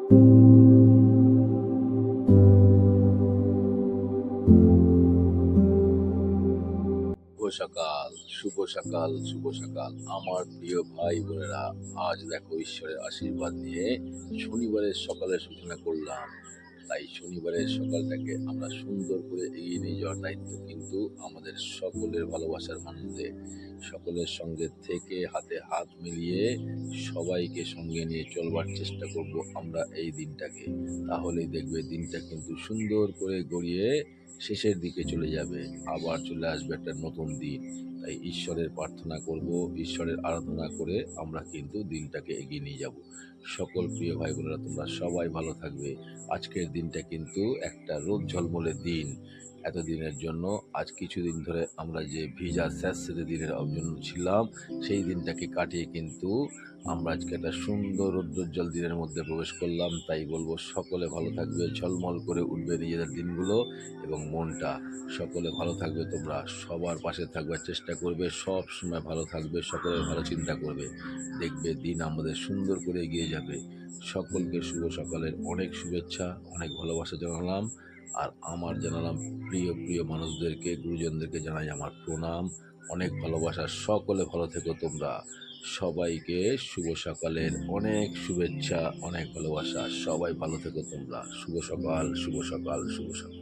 শুভ সকাল, শুভ সকাল, শুভ সকাল আমার প্রিয় ভাই বোনেরা। আজ দেখো ঈশ্বরের আশীর্বাদ নিয়ে শনিবারের সকালের সূচনা করলাম। তাই শনিবারের সকালটাকে আমরা সুন্দর করে এগিয়ে নিয়ে যাওয়ার দায়িত্ব কিন্তু আমাদের সকলের ভালোবাসার মানুষদের। সকলের সঙ্গে থেকে হাতে হাত মিলিয়ে সবাইকে সঙ্গে নিয়ে চলবার চেষ্টা করব আমরা এই দিনটাকে। তাহলেই দেখবে দিনটা কিন্তু সুন্দর করে গড়িয়ে শেষের দিকে চলে যাবে, আবার চলে আসবে একটা নতুন দিন। তাই ঈশ্বরের প্রার্থনা করব, ঈশ্বরের আরাধনা করে আমরা কিন্তু দিনটাকে এগিয়ে নিয়ে যাব। সকল প্রিয় ভাই বোনেরা, তোমরা সবাই ভালো থাকবে। আজকের দিনটা কিন্তু একটা রোদ ঝলমলে দিন। এতদিনের জন্য আজ কিছুদিন ধরে আমরা যে ভিজা স্যাঁতসেঁতে দিনের জন্য ছিলাম, সেই দিনটাকে কাটিয়ে কিন্তু আমরা আজকে একটা সুন্দর রৌদ্রোজ্জ্বল দিনের মধ্যে প্রবেশ করলাম। তাই বলবো সকলে ভালো থাকবে, ঝলমল করে উঠবে নিজেদের দিনগুলো এবং মনটা। সকলে ভালো থাকবে, তোমরা সবার পাশে থাকবার চেষ্টা করবে, সব সময় ভালো থাকবে, সকলের ভালো চিন্তা করবে। দেখবে দিন আমাদের সুন্দর করে এগিয়ে যাবে। সকলকে শুভ সকালের অনেক শুভেচ্ছা, অনেক ভালোবাসা জানালাম। আর আমার জানালাম প্রিয় প্রিয় মানুষদেরকে, গুরুজনদেরকে জানাই আমার প্রণাম, অনেক ভালোবাসা। সকলে ভালো থেকো তোমরা। সবাইকে শুভ সকালের অনেক শুভেচ্ছা, অনেক ভালোবাসা। সবাই ভালো থেকো তোমরা। শুভ সকাল, শুভ সকাল, শুভ সকাল।